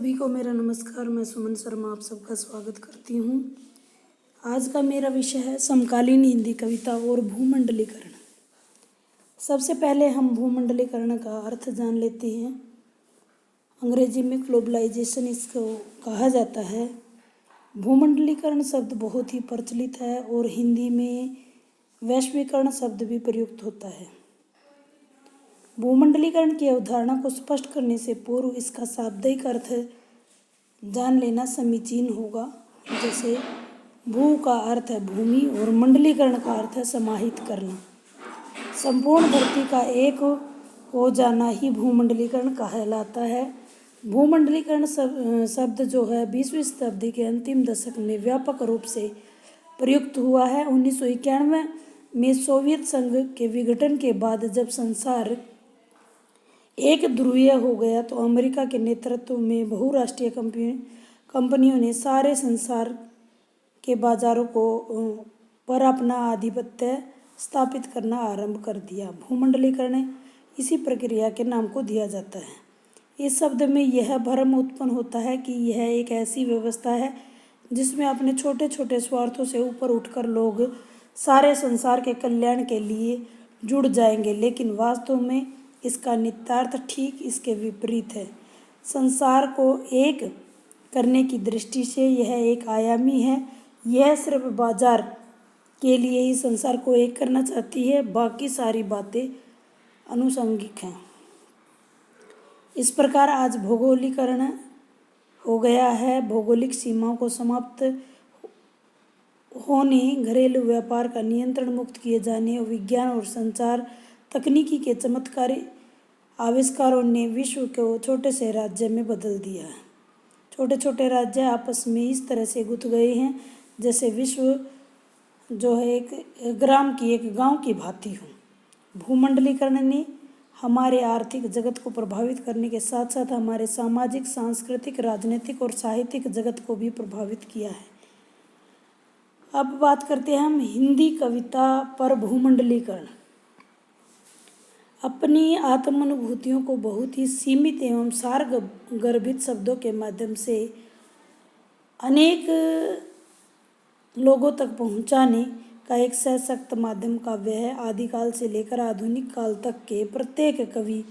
सभी को मेरा नमस्कार। मैं सुमन शर्मा आप सबका स्वागत करती हूँ। आज का मेरा विषय है समकालीन हिंदी कविता और भूमंडलीकरण। सबसे पहले हम भूमंडलीकरण का अर्थ जान लेते हैं। अंग्रेजी में ग्लोबलाइजेशन इसको कहा जाता है। भूमंडलीकरण शब्द बहुत ही प्रचलित है और हिंदी में वैश्वीकरण शब्द भी प्रयुक्त होता है। भूमंडलीकरण की अवधारणा को स्पष्ट करने से पूर्व इसका शाब्दिक अर्थ जान लेना समीचीन होगा। जैसे भू का अर्थ है भूमि और मंडलीकरण का अर्थ है समाहित करना। संपूर्ण धरती का एक हो जाना ही भूमंडलीकरण कहलाता है। भूमंडलीकरण शब्द जो है 20वीं शताब्दी के अंतिम दशक में व्यापक रूप से प्रयुक्त हुआ है। 1991 में सोवियत संघ के विघटन के बाद जब संसार एक ध्रुवीय हो गया तो अमेरिका के नेतृत्व में बहुराष्ट्रीय कंपनियों ने सारे संसार के बाजारों को पर अपना आधिपत्य स्थापित करना आरंभ कर दिया। भूमंडलीकरण इसी प्रक्रिया के नाम को दिया जाता है। इस शब्द में यह भ्रम उत्पन्न होता है कि यह एक ऐसी व्यवस्था है जिसमें अपने छोटे छोटे स्वार्थों से ऊपर उठकर लोग सारे संसार के कल्याण के लिए जुड़ जाएंगे, लेकिन वास्तव में इसका निहितार्थ ठीक इसके विपरीत है। संसार को एक करने की दृष्टि से यह एक आयामी है। यह सिर्फ बाजार के लिए ही संसार को एक करना चाहती है, बाकी सारी बातें अनुषंगिक हैं। इस प्रकार आज भौगोलिकरण हो गया है। भौगोलिक सीमाओं को समाप्त होने, घरेलू व्यापार का नियंत्रण मुक्त किए जाने और विज्ञान और संचार तकनीकी के चमत्कारी आविष्कारों ने विश्व को छोटे से राज्य में बदल दिया है। छोटे छोटे राज्य आपस में इस तरह से गुथ गए हैं जैसे विश्व जो है एक ग्राम की एक गांव की भांति हो। भूमंडलीकरण ने हमारे आर्थिक जगत को प्रभावित करने के साथ साथ हमारे सामाजिक, सांस्कृतिक, राजनीतिक और साहित्यिक जगत को भी प्रभावित किया है। अब बात करते हैं हम हिंदी कविता पर भूमंडलीकरण। अपनी आत्मानुभूतियों को बहुत ही सीमित एवं सारगर्भित शब्दों के माध्यम से अनेक लोगों तक पहुंचाने का एक सशक्त माध्यम काव्य है। आदिकाल से लेकर आधुनिक काल तक के प्रत्येक कवि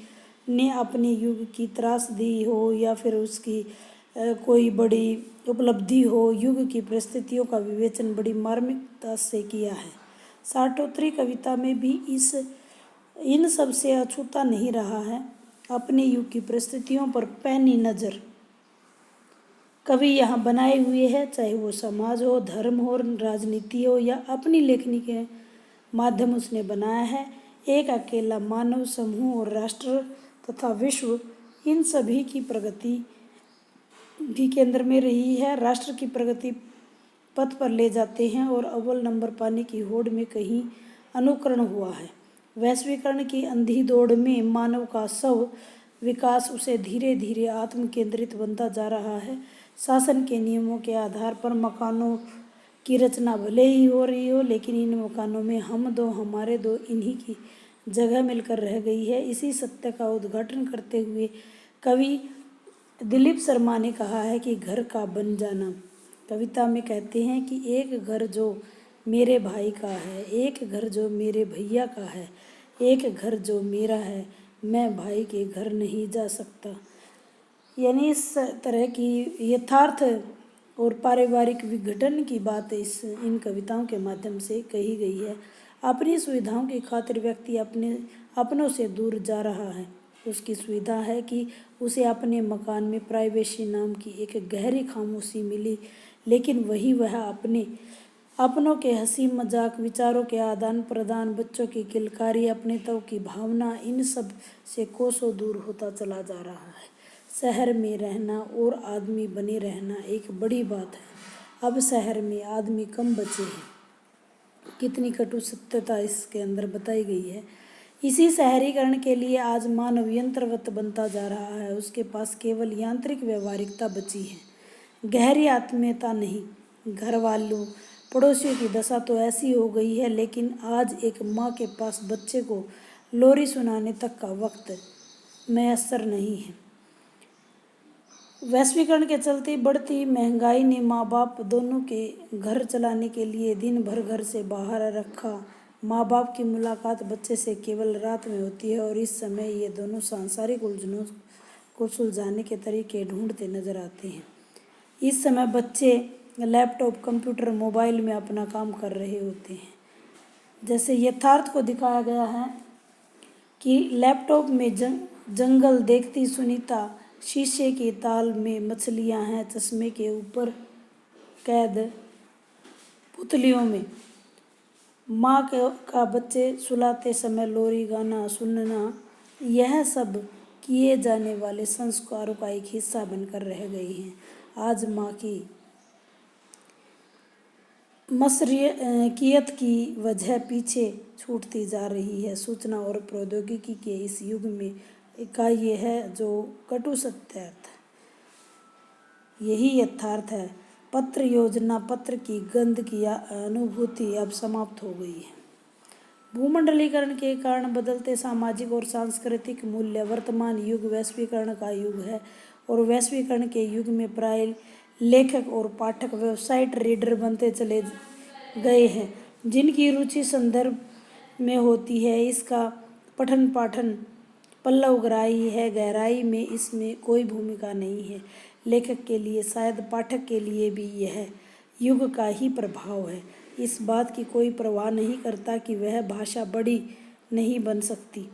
ने अपने युग की त्रासदी हो या फिर उसकी कोई बड़ी उपलब्धि हो, युग की परिस्थितियों का विवेचन बड़ी मार्मिकता से किया है। साठोत्तरी कविता में भी इन सब से अछूता नहीं रहा है। अपने युग की परिस्थितियों पर पैनी नज़र कवि यहाँ बनाए हुए है, चाहे वो समाज हो, धर्म हो, राजनीति हो या अपनी लेखनी के माध्यम उसने बनाया है। एक अकेला मानव समूह और राष्ट्र तथा विश्व इन सभी की प्रगति भी केंद्र में रही है। राष्ट्र की प्रगति पथ पर ले जाते हैं और अव्वल नंबर पाने की होड़ में कहीं अनुकरण हुआ है। वैश्वीकरण की अंधी दौड़ में मानव का स्व विकास उसे धीरे धीरे आत्म केंद्रित बनता जा रहा है। शासन के नियमों के आधार पर मकानों की रचना भले ही हो रही हो, लेकिन इन मकानों में हम दो, हमारे दो, इन्हीं की जगह मिलकर रह गई है। इसी सत्य का उद्घाटन करते हुए कवि दिलीप शर्मा ने कहा है कि घर का बन जाना। कविता में कहते हैं कि एक घर जो मेरे भाई का है, एक घर जो मेरे भैया का है, एक घर जो मेरा है, मैं भाई के घर नहीं जा सकता। यानी इस तरह की यथार्थ और पारिवारिक विघटन की बात इन कविताओं के माध्यम से कही गई है। अपनी सुविधाओं की खातिर व्यक्ति अपनों से दूर जा रहा है। उसकी सुविधा है कि उसे अपने मकान में प्राइवेसी नाम की एक गहरी खामोशी मिली, लेकिन वह अपनों के हंसी मजाक, विचारों के आदान प्रदान, बच्चों की किलकारी, अपनेतव की भावना, इन सब से कोसों दूर होता चला जा रहा है। शहर में रहना और आदमी बने रहना एक बड़ी बात है। अब शहर में आदमी कम बचे हैं। कितनी कटु सत्यता इसके अंदर बताई गई है। इसी शहरीकरण के लिए आज मानव यंत्रवत बनता जा रहा है। उसके पास केवल यांत्रिक व्यवहारिकता बची है, गहरी आत्मीयता नहीं। घर वालों, पड़ोसियों की दशा तो ऐसी हो गई है, लेकिन आज एक माँ के पास बच्चे को लोरी सुनाने तक का वक्त मैसर नहीं है। वैश्वीकरण के चलते बढ़ती महंगाई ने माँ बाप दोनों के घर चलाने के लिए दिन भर घर से बाहर रखा। माँ बाप की मुलाकात बच्चे से केवल रात में होती है और इस समय ये दोनों सांसारिक उलझनों को सुलझाने के तरीके ढूंढते नजर आते हैं। इस समय बच्चे लैपटॉप, कंप्यूटर, मोबाइल में अपना काम कर रहे होते हैं। जैसे यथार्थ को दिखाया गया है कि लैपटॉप में जंगल देखती सुनीता, शीशे की ताल में मछलियां हैं, चश्मे के ऊपर कैद पुतलियों में। माँ का बच्चे सुलाते समय लोरी गाना सुनना, यह सब किए जाने वाले संस्कारों का एक हिस्सा बनकर रह गए हैं। आज माँ की मसरियत की वजह पीछे छूटती जा रही है। सूचना और प्रौद्योगिकी के इस युग में का ये है जो कटु सत्यार्थ, यही यथार्थ है। पत्र योजना, पत्र की गंध की अनुभूति अब समाप्त हो गई है। भूमंडलीकरण के कारण बदलते सामाजिक और सांस्कृतिक मूल्य, वर्तमान युग वैश्वीकरण का युग है और वैश्वीकरण के युग में प्राय लेखक और पाठक वेबसाइट रीडर बनते चले गए हैं, जिनकी रुचि संदर्भ में होती है। इसका पठन पाठन पल्लवग्राही है, गहराई में इसमें कोई भूमिका नहीं है। लेखक के लिए, शायद पाठक के लिए भी यह युग का ही प्रभाव है। इस बात की कोई परवाह नहीं करता कि वह भाषा बड़ी नहीं बन सकती।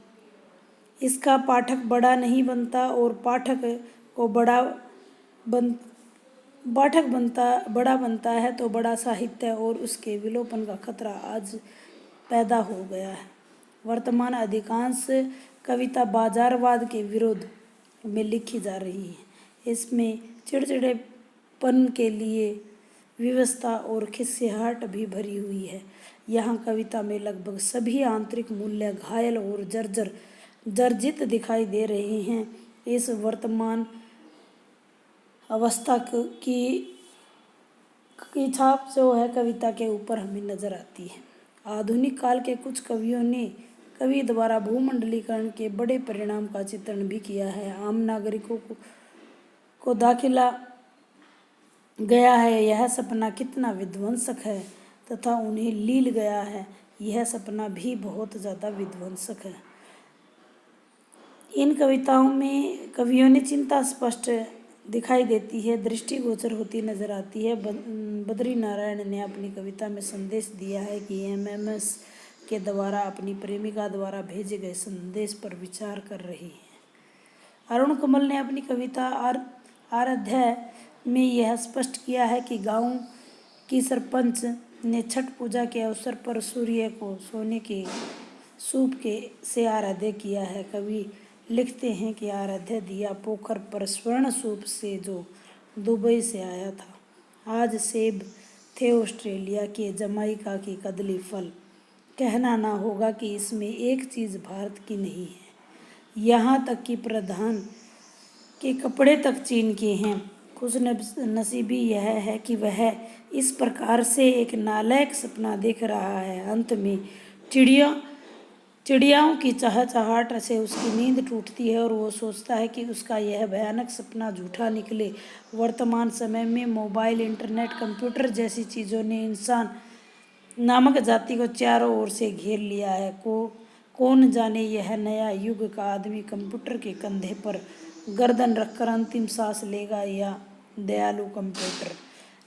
इसका पाठक बड़ा नहीं बनता और पाठक को बड़ा बनता है तो बड़ा साहित्य और उसके विलोपन का खतरा आज पैदा हो गया है। वर्तमान अधिकांश कविता बाजारवाद के विरोध में लिखी जा रही है। इसमें चिड़चिड़ेपन के लिए व्यवस्था और खिस्साहट भी भरी हुई है। यहाँ कविता में लगभग सभी आंतरिक मूल्य घायल और जर्जित दिखाई दे रहे हैं। इस वर्तमान अवस्था की छाप जो है कविता के ऊपर हमें नजर आती है। आधुनिक काल के कुछ कवियों ने कवि द्वारा भूमंडलीकरण के बड़े परिणाम का चित्रण भी किया है। आम नागरिकों को दाखिला गया है यह सपना कितना विध्वंसक है, तथा उन्हें लील गया है यह सपना भी बहुत ज़्यादा विध्वंसक है। इन कविताओं में कवियों ने चिंता स्पष्ट दिखाई देती है, दृष्टिगोचर होती नजर आती है। बद्री नारायण ने अपनी कविता में संदेश दिया है कि एमएमएस के द्वारा अपनी प्रेमिका द्वारा भेजे गए संदेश पर विचार कर रही है। अरुण कमल ने अपनी कविता आराध्या में यह स्पष्ट किया है कि गांव की सरपंच ने छठ पूजा के अवसर पर सूर्य को सोने के सूप से आराध्य किया है। कवि लिखते हैं कि आराध्य दिया पोखर पर स्वर्ण सूप से जो दुबई से आया था। आज सेब थे ऑस्ट्रेलिया के, जमाइका की कदली फल। कहना ना होगा कि इसमें एक चीज़ भारत की नहीं है। यहाँ तक कि प्रधान के कपड़े तक चीन के हैं। खुशनसीबी यह है कि वह इस प्रकार से एक नालायक सपना देख रहा है। अंत में चिड़ियाओं की चहचहाट से उसकी नींद टूटती है और वो सोचता है कि उसका यह भयानक सपना झूठा निकले। वर्तमान समय में मोबाइल, इंटरनेट, कंप्यूटर जैसी चीज़ों ने इंसान नामक जाति को चारों ओर से घेर लिया है। कौन जाने यह नया युग का आदमी कंप्यूटर के कंधे पर गर्दन रखकर अंतिम सांस लेगा या दयालु कंप्यूटर।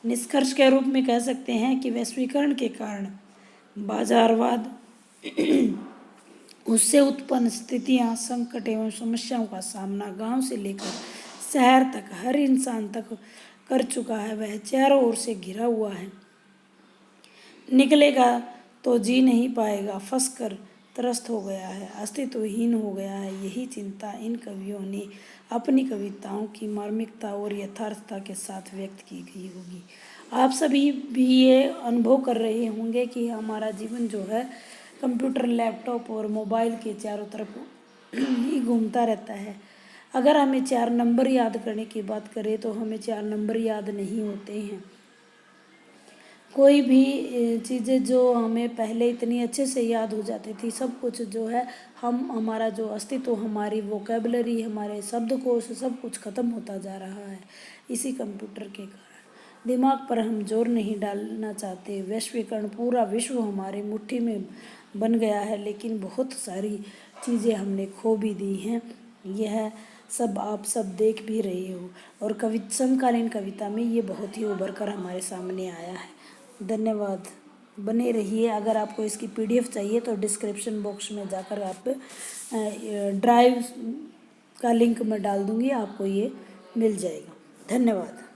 निष्कर्ष के रूप में कह सकते हैं कि वैश्वीकरण के कारण बाजारवाद, उससे उत्पन्न स्थितियां, संकट एवं समस्याओं का सामना गांव से लेकर शहर तक हर इंसान तक कर चुका है। वह चारों ओर से घिरा हुआ है, निकलेगा तो जी नहीं पाएगा, फंसकर त्रस्त हो गया है, अस्तित्वहीन हो गया है। यही चिंता इन कवियों ने अपनी कविताओं की मार्मिकता और यथार्थता के साथ व्यक्त की गई होगी। आप सभी भी ये अनुभव कर रहे होंगे कि हमारा जीवन जो है कंप्यूटर, लैपटॉप और मोबाइल के चारों तरफ ही घूमता रहता है। अगर हमें 4 नंबर याद करने की बात करें तो हमें 4 नंबर याद नहीं होते हैं। कोई भी चीज़ें जो हमें पहले इतनी अच्छे से याद हो जाती थी, सब कुछ जो है हमारा जो अस्तित्व, हमारी वोकेबलरी, हमारे शब्दकोश, सब कुछ ख़त्म होता जा रहा है इसी कंप्यूटर के कारण। दिमाग पर हम जोर नहीं डालना चाहते। वैश्वीकरण, पूरा विश्व हमारी मुट्ठी में बन गया है, लेकिन बहुत सारी चीज़ें हमने खो भी दी हैं। यह सब आप सब देख भी रहे हो, और समकालीन कविता में ये बहुत ही उभर कर हमारे सामने आया है। धन्यवाद। बने रहिए। अगर आपको इसकी PDF चाहिए तो डिस्क्रिप्शन बॉक्स में जाकर आप ड्राइव का लिंक मैं डाल दूँगी, आपको ये मिल जाएगा। धन्यवाद।